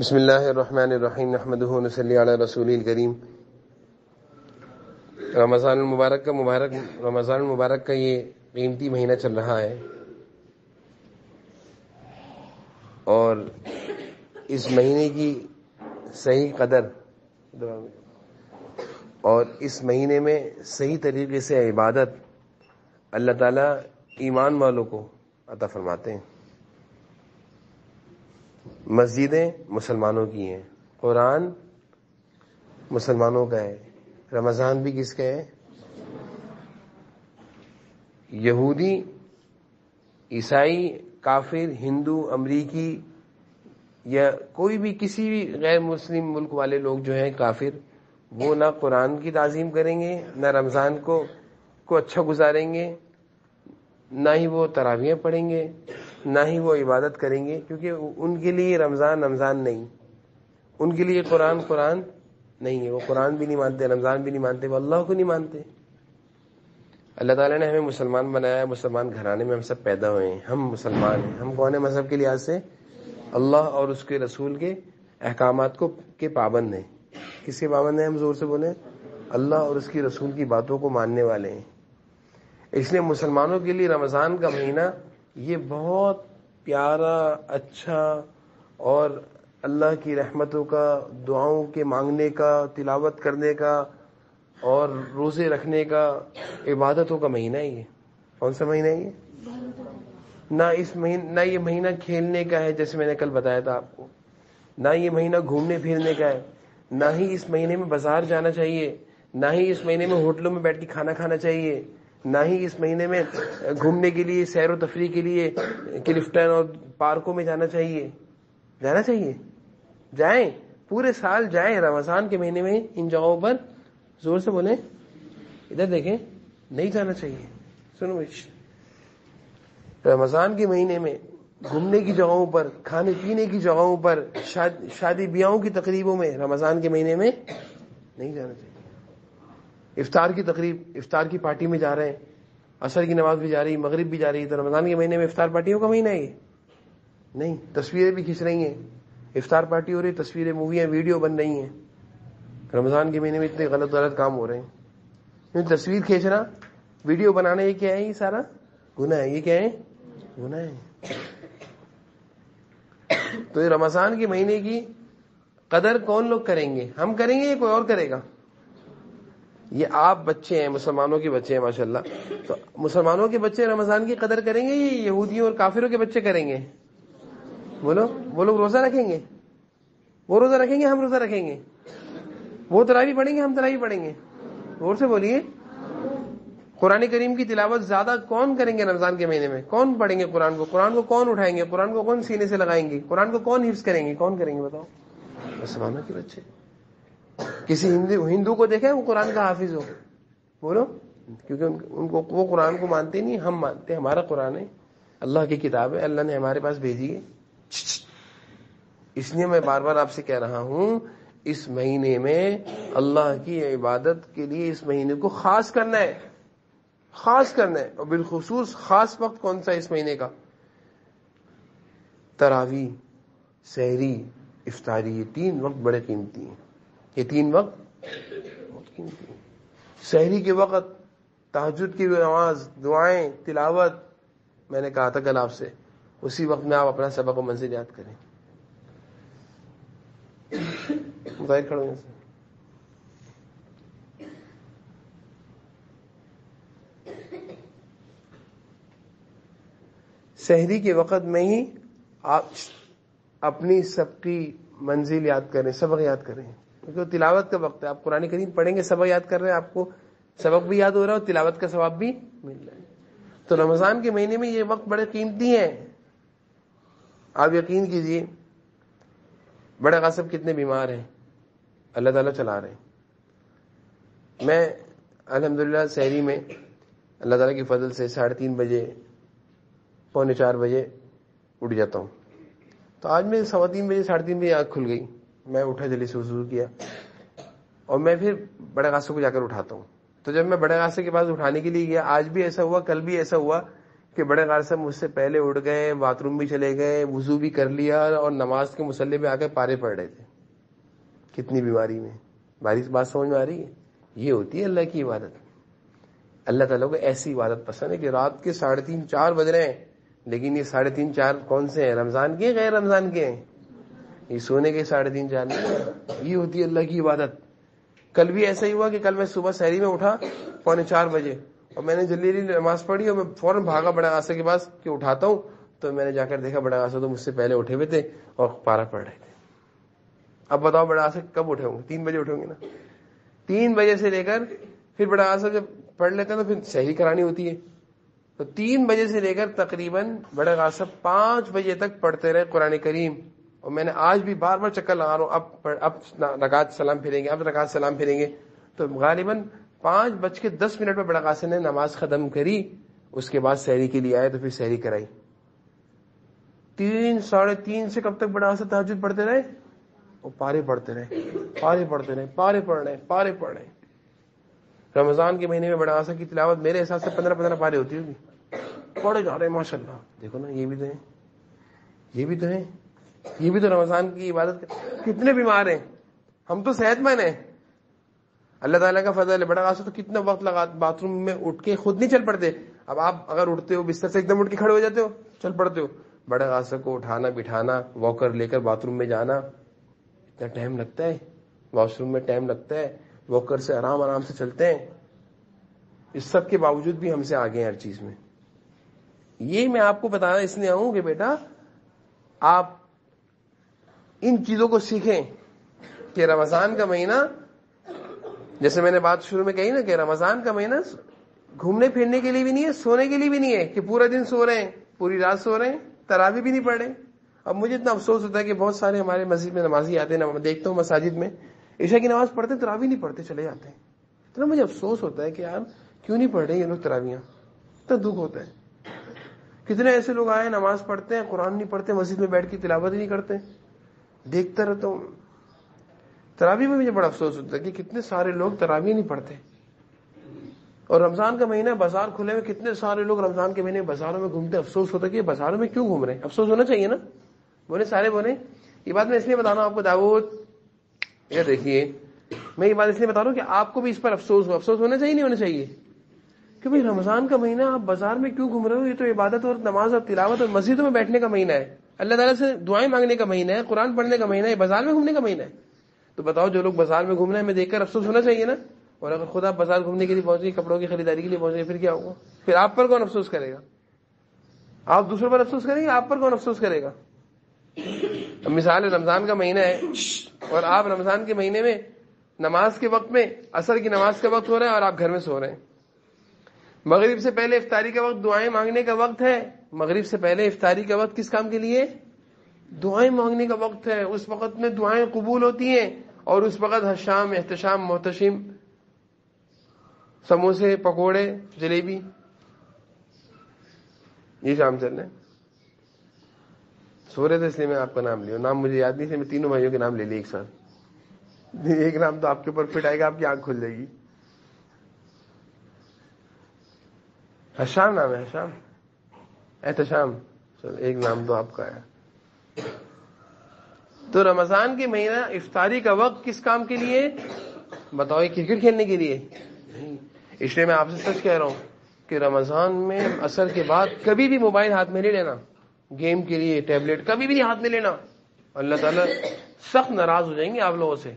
بسم اللہ الرحمن الرحیم نحمدہ ونصلی علی رسول الکریم۔ رمضان المبارک کا یہ قیمتی مہینہ چل رہا ہے، اور اس مہینے کی صحیح قدر اور اس مہینے میں صحیح طریقے سے عبادت اللہ تعالیٰ ایمان والوں کو عطا فرماتے ہیں۔ مسجدیں مسلمانوں کی ہیں، قرآن مسلمانوں کا ہے، رمضان بھی کس کا ہے؟ یہودی، عیسائی، کافر، ہندو، امریکی یا کوئی بھی کسی بھی غیر مسلم ملک والے لوگ جو ہیں کافر، وہ نہ قرآن کی تعظیم کریں گے، نہ رمضان کو اچھا گزاریں گے، نہ ہی وہ تراویح پڑھیں گے، نہ ہی وہ عبادت کریں گے، کیونکہ ان کے لیے رمضان نہیں، ان کے لیے قرآن نہیں ہے، وہ قرآن بھی نہیں مانتے، رمضان بھی نہیں مانتے، وہ اللہ کو نہیں مانتے۔ اللہ تعالیٰ نے ہمیں مسلمان بنایا ہے، مسلمان گھرانے میں ہم سب پیدا ہوئے ہیں، ہم مسلمان ہیں۔ ہم کون ہیں مذہب کے لحاظ سے؟ اللہ اور اس کے رسول کے احکامات کے پابند ہیں۔ کس کے پابند ہیں؟ ہم زور سے بولیں، اللہ اور اس کی رسول کی باتوں کو ماننے والے ہیں۔ اس لیے مسلمانوں کے لیے رمضان کا مہینہ یہ بہت پیارا، اچھا اور اللہ کی رحمتوں کا، دعاؤں کے مانگنے کا، تلاوت کرنے کا اور روزے رکھنے کا، عبادتوں کا مہینہ ہے۔ یہ کون سا مہینہ ہے؟ یہ نہ یہ مہینہ کھیلنے کا ہے جیسے میں نے کل بتایا تھا آپ کو، نہ یہ مہینہ گھومنے پھرنے کا ہے، نہ ہی اس مہینے میں بازار جانا چاہیے، نہ ہی اس مہینے میں ہوٹلوں میں بیٹھ کے کھانا کھانا چاہیے، نہ ہی اس مہینے میں گھومنے کے لیے، سیر و تفریح کے لیے کلفٹن اور پارکوں میں جانا چاہیے۔ جائیں، پورے سال جائیں، رمضان کے مہینے میں ان جگہوں پر زور سے بولیں، ادھر دیکھیں، نہیں جانا چاہیے۔ سنو، رمضان کے مہینے میں گھومنے کی جگہوں پر، کھانے پینے کی جگہوں پر، شادی بیاہوں کی تقریبوں میں رمضان کے مہینے میں نہیں جانا چاہیے۔ افطار کی تقریب، افطار کی پارٹی میں جا رہے ہیں، عصر کی نماز بھی جا رہی، مغرب بھی جا رہی ہے، تو رمضان کے مہینے میں افطار پارٹیوں کا مہینہ ہے یہ؟ نہیں۔ تصویریں بھی کھینچ رہی ہیں، افطار پارٹی ہو رہی، تصویریں، موویاں، ویڈیو بن رہی ہیں۔ رمضان کے مہینے میں اتنے غلط کام ہو رہے ہیں۔ تصویر کھینچنا، ویڈیو بنانا، یہ کیا ہے؟ یہ سارا گناہ ہے۔ یہ کیا ہے؟ گناہ ہے۔ تو یہ رمضان کے مہینے کی قدر کون لوگ کریں گے؟ ہم کریں گے یا کوئی اور کرے گا؟ یہ آپ بچے ہیں، مسلمانوں کے بچے ہیں ماشاءاللہ، تو مسلمانوں کے بچے رمضان کی قدر کریں گے یا یہودیوں اور کافروں کے بچے کریں گے؟ بولو، وہ لوگ روزہ رکھیں گے، وہ روزہ رکھیں گے، ہم روزہ رکھیں گے، وہ تراویح پڑھیں گے، ہم تراویح پڑھیں گے۔ غور سے بولیے۔ قرآن کریم کی تلاوت زیادہ کون کریں گے رمضان کے مہینے میں؟ کون پڑھیں گے قرآن کو؟ قرآن کو کون اٹھائیں گے؟ قرآن کو کون سینے سے لگائیں گے؟ قرآن کو کون حفظ کریں گے؟ کون کریں گے بتاؤ؟ مسلمانوں کے بچے۔ کسی ہندو کو دیکھیں وہ قرآن کا حافظ ہو؟ بولو، کیونکہ ان کو، وہ قرآن کو مانتے نہیں، ہم مانتے ہیں۔ ہمارا قرآن ہے، اللہ کی کتاب ہے، اللہ نے ہمارے پاس بھیجی ہے۔ اس لیے میں بار بار آپ سے کہہ رہا ہوں، اس مہینے میں اللہ کی عبادت کے لیے اس مہینے کو خاص کرنا ہے، اور بالخصوص خاص وقت کون سا اس مہینے کا؟ تراویح، سحری، افطاری، یہ 3 وقت بڑے قیمتی ہیں۔ یہ 3 وقت بہت قیمتی ہیں۔ سحری کے وقت تہجد کی نماز، دعائیں، تلاوت، میں نے کہا تھا کل آپ سے، اسی وقت میں آپ اپنا سبق و منزل یاد کریں۔ ظاہر کھڑے ہیں۔ سحری کے وقت میں ہی آپ اپنی سب کی منزل یاد کریں، سبق یاد کریں، کیونکہ تلاوت کا وقت ہے۔ آپ قرآن کریم پڑھیں گے، سبق یاد کر رہے ہیں، آپ کو سبق بھی یاد ہو رہا ہے اور تلاوت کا ثواب بھی مل رہا ہے۔ تو رمضان کے مہینے میں یہ وقت بڑے قیمتی ہیں۔ آپ یقین کیجئے، بڑے غاصب کتنے بیمار ہیں، اللہ تعالیٰ چلا رہے ہیں۔ میں الحمدللہ سحری میں اللہ تعالیٰ کی فضل سے 3:30 بجے، 3:45 بجے اٹھ جاتا ہوں۔ تو آج میں 3:15 بجے، 3:30 بجے آنکھ کھل گئی، میں اٹھا، جلدی سے وضو کیا، اور میں پھر بڑے غاصب کو جا کر اٹھاتا ہوں۔ تو جب میں بڑے غاصب کے پاس اٹھانے کے لیے گیا، آج بھی ایسا ہوا، کل بھی ایسا ہوا کہ بڑے غار صاحب مجھ سے پہلے اٹھ گئے, باتھ روم بھی چلے گئے, وضو بھی کر لیا اور نماز کے مصلی پہ آ کے پارے پڑھ رہے تھے. کتنی بیماری میں. باری بات سمجھ میں آ رہی ہے؟ یہ ہوتی ہے اللہ کی عبادت. اللہ تعالیٰ کو ایسی عبادت پسند ہے کہ رات کے 3:30 4 بج رہے ہیں, لیکن یہ 3:30 4 کون سے ہیں؟ رمضان کے غیر رمضان کے ہیں؟ یہ سونے کے 3:30 4 نہیں. یہ ہوتی ہے اللہ کی عبادت. کل بھی ایسا ہی ہوا کہ کل میں صبح سحری میں اٹھا 3:45 بجے, اور میں نے جلدی جلدی نماز پڑھی اور میں فوراً بھاگا بڑا غاصہ کے پاس کہ اٹھاتا ہوں. تو میں نے جا کر دیکھا بڑا غاصہ تو مجھ سے پہلے اٹھے ہوئے تھے اور پارا پڑھ رہے تھے. اب بتاؤ بڑا غاصہ کب اٹھے ہوں گے؟ 3 بجے اٹھیں گے نا. 3 بجے سے لے کر پھر بڑا غاصہ جب پڑھ لیتے ہیں تو پھر سحری کرانے ہوتی ہے. تو 3 بجے سے لے کر تقریباً بڑا غاصہ 5 بجے تک پڑھتے رہے قرآن کریم. اور میں نے آج بھی بار بار چکر لگا رہا ہوں, اب رکعت سلام پھریں گے, اب رکعت سلام پھریں گے. تو غالباً 5:10 پہ بڑا غاصہ نے نماز ختم کری. اس کے بعد سحری کے لیے آئے تو پھر سحری کرائی. 3 ساڑھے 3 سے کب تک بڑا غاصہ تہجد پڑھتے رہے؟ وہ پارے پڑھتے رہے, پارے پڑھتے رہے, پارے پڑھ رہے, پارے پڑھ رہے. رمضان کے مہینے میں بڑا غاصہ کی تلاوت میرے حساب سے 15 پارے ہوتی ہوگی. پڑھے جا رہے ہیں ماشاء اللہ. دیکھو نا, یہ بھی تو ہیں, یہ بھی تو ہیں, یہ بھی تو رمضان کی عبادت. کتنے بیمار ہیں, ہم تو صحت مند ہیں. اللہ تعالیٰ کا فضل ہے. بڑا غاصہ تو کتنا وقت لگا, باتھ روم میں اٹھ کے خود نہیں چل پڑتے. اب آپ اگر اٹھتے ہو بستر سے ایک دم اٹھ کے کھڑے ہو جاتے ہو, چل پڑتے ہو. بڑے غاصہ کو اٹھانا بٹھانا, واکر لے کر باتھ روم میں جانا, اتنا ٹائم لگتا ہے. واش روم میں ٹائم لگتا ہے, واکر سے آرام سے چلتے ہیں. اس سب کے باوجود بھی ہم سے آگے ہیں ہر چیز میں. یہ میں آپ کو بتانا اس لیے آؤں کہ بیٹا آپ ان چیزوں کو سیکھیں کہ رمضان کا مہینہ, جیسے میں نے بات شروع میں کہی نا کہ رمضان کا مہینہ گھومنے پھرنے کے لیے بھی نہیں ہے, سونے کے لیے بھی نہیں ہے کہ پورا دن سو رہے ہیں, پوری رات سو رہے ہیں, تراویح بھی نہیں پڑھ رہے. اب مجھے اتنا افسوس ہوتا ہے کہ بہت سارے ہمارے مسجد میں نمازی آتے ہیں, دیکھتا ہوں مساجد میں عشاء کی نماز پڑھتے ہیں, تراویح نہیں پڑھتے, چلے جاتے ہیں. اتنا مجھے افسوس ہوتا ہے کہ یار کیوں نہیں پڑھ رہے یہ لوگ تراویحاں. اتنا دکھ ہوتا ہے. کتنے ایسے لوگ آئے نماز پڑھتے ہیں, قرآن نہیں پڑھتے, مسجد میں بیٹھ کے تلاوت ہی نہیں کرتے. دیکھتا رہتا ہوں. تراویح میں مجھے بڑا افسوس ہوتا ہے کہ کتنے سارے لوگ تراویح نہیں پڑھتے. اور رمضان کا مہینہ بازار کھلے ہوئے, کتنے سارے لوگ رمضان کے مہینے بازاروں میں گھومتے. افسوس ہوتا ہے کہ یہ بازاروں میں کیوں گھوم رہے ہیں. افسوس ہونا چاہیے نا. بولے سارے بولے. یہ بات میں اس لیے بتا رہا ہوں آپ کو داؤد, یہ دیکھیے میں یہ بات اس لیے بتا رہا ہوں کہ آپ کو بھی اس پر افسوس ہو. افسوس ہونا چاہیے نہیں ہونا چاہیے کہ بھائی رمضان کا مہینہ آپ بازار میں کیوں گھوم رہے ہو. یہ تو عبادت اور نماز اور تلاوت اور مسجدوں میں بیٹھنے کا مہینہ ہے, اللہ تعالیٰ سے دعائیں مانگنے کا مہینہ ہے, قرآن پڑھنے کا مہینہ ہے, بازار میں گھومنے کا مہینہ ہے. تو بتاؤ جو لوگ بازار میں گھوم رہے ہیں ہمیں دیکھ کر افسوس ہونا چاہیے نا. اور اگر خود آپ بازار گھومنے کے لیے پہنچ گئے, کپڑوں کی خریداری کے لیے پہنچ گئے, پھر کیا ہوگا؟ پھر آپ پر کون افسوس کرے گا؟ آپ دوسروں پر افسوس کریں گے, آپ پر کون افسوس کرے گا؟ مثال رمضان کا مہینہ ہے اور آپ رمضان کے مہینے میں نماز کے وقت میں, عصر کی نماز کا وقت ہو رہا ہے اور آپ گھر میں سو رہے ہیں. مغرب سے پہلے افطاری کا وقت دعائیں مانگنے کا وقت ہے. مغرب سے پہلے افطاری کا وقت کس کام کے لیے؟ دعائیں مانگنے کا وقت ہے. اس وقت میں دعائیں قبول ہوتی ہیں اور اس وقت حشام, احتشام, محتشم, سموسے, پکوڑے, جلیبی, یہ شام چل رہے ہیں. سو رہے تھے اس لیے میں آپ کا نام لیا. نام مجھے یاد نہیں تھے, میں تینوں بھائیوں کے نام لے لیے ایک ساتھ. ایک نام تو آپ کے اوپر فٹ آئے گا, آپ کی آنکھ کھل جائے گی. حشام نام ہے, حشام, احتشام, چلو ایک نام تو آپ کا ہے. تو رمضان کے مہینہ افطاری کا وقت کس کام کے لیے بتاؤ؟ کرکٹ کھیلنے کے لیے نہیں. اس لیے میں آپ سے سچ کہہ رہا ہوں کہ رمضان میں عصر کے بعد کبھی بھی موبائل ہاتھ میں نہیں لینا. گیم کے لیے ٹیبلٹ کبھی بھی نہیں ہاتھ میں لینا. اللہ تعالیٰ سخت ناراض ہو جائیں گے آپ لوگوں سے,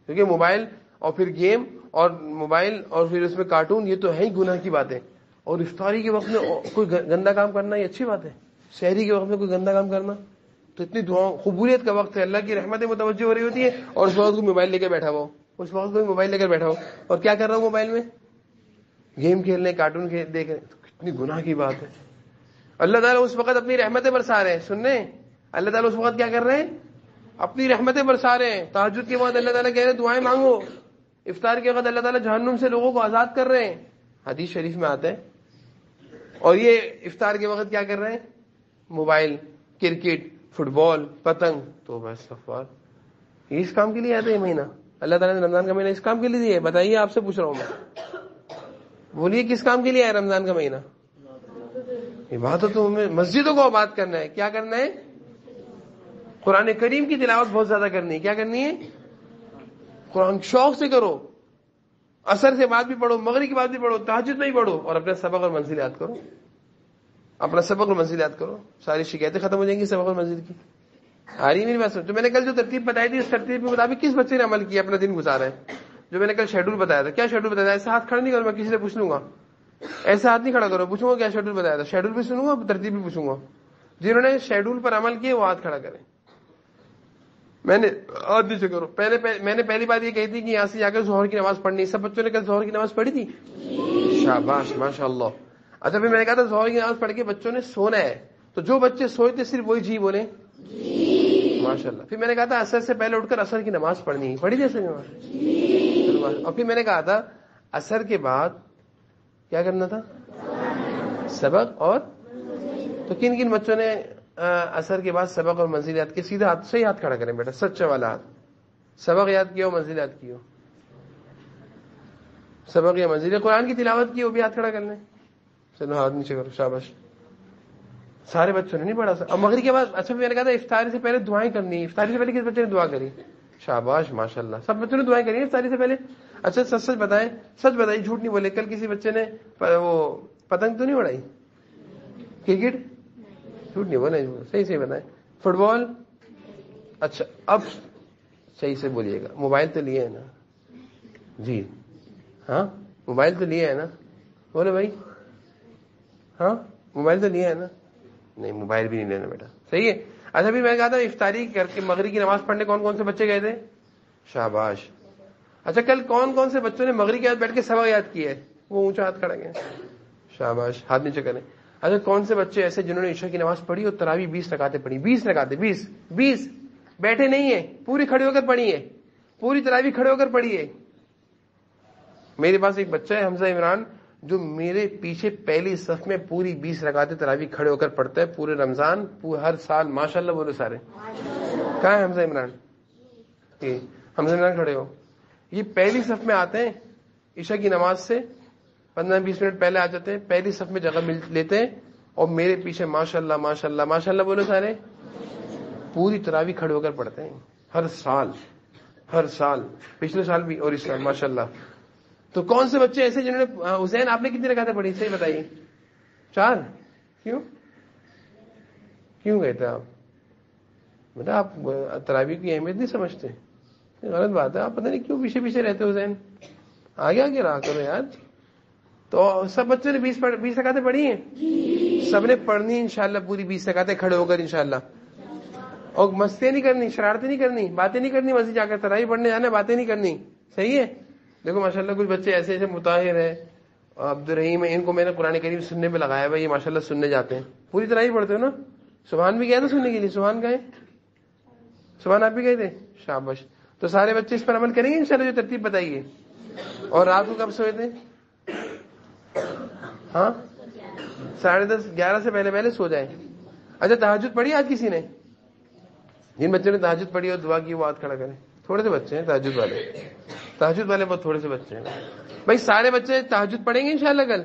کیونکہ موبائل اور پھر گیم اور موبائل اور پھر اس میں کارٹون, یہ تو ہے ہی گناہ کی باتیں. اور افطاری کے وقت میں کوئی گندا کام کرنا یہ اچھی بات ہے. سحری کے وقت میں کوئی گندا کام کرنا تو اتنی دعاؤں, قبولیت کا وقت ہے, اللہ کی رحمتیں متوجہ ہو رہی ہوتی ہے, اور اس وقت کوئی موبائل لے کے بیٹھا ہو, اس وقت کوئی موبائل لے کر بیٹھا ہو اور کیا کر رہا ہوں موبائل میں؟ گیم کھیل رہے, کارٹون دیکھ رہے. تو کتنی گناہ کی بات ہے. اللہ تعالیٰ اس وقت اپنی رحمتیں برسا رہے ہیں. سن رہے ہیں, اللہ تعالیٰ اس وقت کیا کر رہے ہیں؟ اپنی رحمتیں برسا رہے ہیں. تہجد کے بعد اللہ تعالیٰ کہہ رہے ہیں دعائیں مانگو. افطار کے وقت اللہ تعالیٰ جہنم سے لوگوں کو آزاد کر رہے ہیں, حدیث شریف میں آتا ہے. اور یہ افطار کے وقت کیا کر رہے ہیں؟ موبائل, کرکٹ, فٹ بال, پتنگ. تو بس سفار اس کام کے لیے آتا ہے یہ مہینہ. اللہ تعالیٰ نے رمضان کا مہینہ اس کام کے لیے دیا ہے. بتائیے, آپ سے پوچھ رہا ہوں میں, بولیے کس کام کے لیے ہے رمضان کا مہینہ؟ عبادتوں میں مسجدوں کو آباد کرنا ہے. کیا کرنا ہے؟ قرآن کریم کی تلاوت بہت زیادہ کرنی ہے. کیا کرنی ہے؟ قرآن شوق سے کرو. عصر سے بعد بھی پڑھو, مغرب کی بعد بھی پڑھو, تہجد میں ہی پڑھو, اور اپنے سبق اور منزل یاد کرو. اپنا سبق اور منزل یاد کرو, ساری شکایتیں ختم ہو جائیں گی سبق اور منزل کی. آ رہی میری بات سن. تو میں نے کل جو ترتیب بتائی تھی, اس ترتیب کے مطابق کس بچے نے عمل کیا, اپنا دن گزارا ہے؟ جو میں نے کل شیڈول بتایا تھا. کیا شیڈول بتایا تھا؟ ایسا ہاتھ کھڑا نہیں کرو, میں کسی سے پوچھ لوں گا. ایسا ہاتھ نہیں کھڑا کرو, پوچھوں گا کیا شیڈول بتایا تھا. شیڈول بھی سنوں گا, ترتیب بھی پوچھوں گا. جنہوں نے شیڈول پر عمل کیا وہ ہاتھ کھڑا کریں. میں نے ہاتھ نیچے کرو. میں نے پہلی بات یہ کہی تھی کہ یہاں سے جا کر ظہر کی نماز پڑھنی. سب بچوں نے کل ظہر کی نماز پڑھی تھی؟ شاباش, ماشاء اللہ. اچھا, پھر میں نے کہا تھا ظہر کی نماز پڑھ کے بچوں نے سونا ہے, تو جو بچے سوئے تھے صرف وہی جی بولے ماشاء اللہ. پھر میں نے کہا تھا عصر سے پہلے اٹھ کر عصر کی نماز پڑھنی. پڑھی تھی عصر کی نماز؟ اور پھر میں نے کہا تھا عصر کے بعد کیا کرنا تھا؟ سبق. اور تو کن کن بچوں نے عصر کے بعد سبق اور منزل یاد کی؟ سیدھا ہاتھ, صحیح ہاتھ کھڑا کریں بیٹا, سچا والا ہاتھ. سبق یاد کیا ہو, منزل یاد کی ہو؟ سبق یا منزل قرآن کی تلاوت کی, وہ بھی ہاتھ کھڑا کر لیں. چلو ہاتھ نیچے کرو, شاباش. سارے بچوں نے نہیں پڑھا. اور مغرب کے بعد, اچھا میں نے کہا تھا افطاری سے پہلے دعائیں کرنی. افطاری سے پہلے کس بچے نے دعا کری؟ شاباش, ماشاء اللہ. سب بچوں نے دعائیں کری افطاری سے پہلے. اچھا سچ سچ بتائیں, سچ بتائیے, جھوٹ نہیں بولے. کل کسی بچے نے وہ پتنگ تو نہیں اڑائی؟ کرکٹ, جھوٹ نہیں بولے, صحیح سے بتائیں. فٹ بال, اچھا اب صحیح سے بولیے گا. موبائل تو لیے ہے نا؟ جی ہاں, موبائل تو لیے ہے نا؟ بولے بھائی. ہاں, موبائل تو لیا ہے نا؟ نہیں, موبائل بھی نہیں لینا بیٹا, صحیح ہے. اچھا بھی میں کہا تھا افطاری کر کے مغرب کی نماز پڑھنے کون کون سے بچے گئے تھے؟ شاباش. اچھا کل کون کون سے بچوں نے مغرب کے بعد بیٹھ کے سبق یاد کیا ہے؟ وہ اونچا ہاتھ کھڑا گیا. شاباش, ہاتھ نیچے کریں. اچھا کون سے بچے ایسے جنہوں نے عشاء کی نماز پڑھی اور تراویح 20 رکعتیں پڑھی؟ 20 رکعتیں, 20 بیٹھے نہیں ہے, پوری کھڑے ہو کر پڑھی ہے, پوری تراویح کھڑے ہو کر پڑھی ہے. میرے پاس ایک بچہ ہے حمزہ عمران, جو میرے پیچھے پہلی صف میں پوری 20 رکعتیں تراویح کھڑے ہو کر پڑھتا ہے پورے رمضان, ہر سال. ماشاءاللہ بولو سارے. کہاں ہے حمزہ عمران؟ حمزہ عمران کھڑے ہو. یہ پہلی صف میں آتے ہیں عشاء کی نماز سے 15-20 منٹ پہلے آ جاتے ہیں, پہلی صف میں جگہ لیتے ہیں, اور میرے پیچھے ماشاءاللہ ماشاءاللہ ماشاءاللہ بولو سارے, پوری تراویح کھڑے ہو کر پڑھتے ہیں ہر سال, پچھلے سال بھی اور اس سال ماشاءاللہ. تو کون سے بچے ایسے جنہوں نے, حسین آپ نے کتنی رکعتیں پڑھی صحیح بتائیے؟ 4. کیوں گئے تھے آپ؟ بیٹا آپ تراویح کی اہمیت نہیں سمجھتے, غلط بات ہے. آپ پتہ نہیں کیوں پیچھے رہتے حسین, آگے رہا کرو یار. تو سب بچوں نے 20 رکعتیں پڑھی ہیں؟ سب نے پڑھنی انشاءاللہ پوری 20 رکعتیں کھڑے ہو کر انشاءاللہ. اور مستیاں نہیں کرنی, شرارتیں نہیں کرنی, باتیں نہیں کرنی. مسجد جا کر تراویح پڑھنے جانا, باتیں نہیں کرنی, صحیح ہے. دیکھو ماشاءاللہ کچھ بچے ایسے ایسے مطاہر ہیں, عبد الرحیم, ان کو میں نے قرآن کریم سننے پہ لگایا بھائی, یہ ماشاءاللہ سننے جاتے ہیں, پوری طرح ہی پڑھتے ہو نا. سبحان بھی گئے تھے سننے کے لیے, سبحان گئے, سبحان آپ بھی گئے تھے, شاباش. تو سارے بچے اس پر عمل کریں گے انشاءاللہ جو ترتیب بتائیے. اور رات کو کب سوئے تھے؟ ہاں 10:30 11 سے پہلے سو جائیں. اچھا تہجد پڑھی آج کسی نے؟ جن بچوں نے تہجد پڑھی اور دعا کی وہ ہاتھ کھڑا کریں. تھوڑے سے بچے ہیں تہجد والے بہت تھوڑے سے بچے ہیں بھائی. سارے بچے تہجد پڑھیں گے انشاءاللہ کل,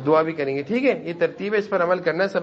دعا بھی کریں گے, ٹھیک ہے. یہ ترتیب ہے, اس پر عمل کرنا ہے سب نے.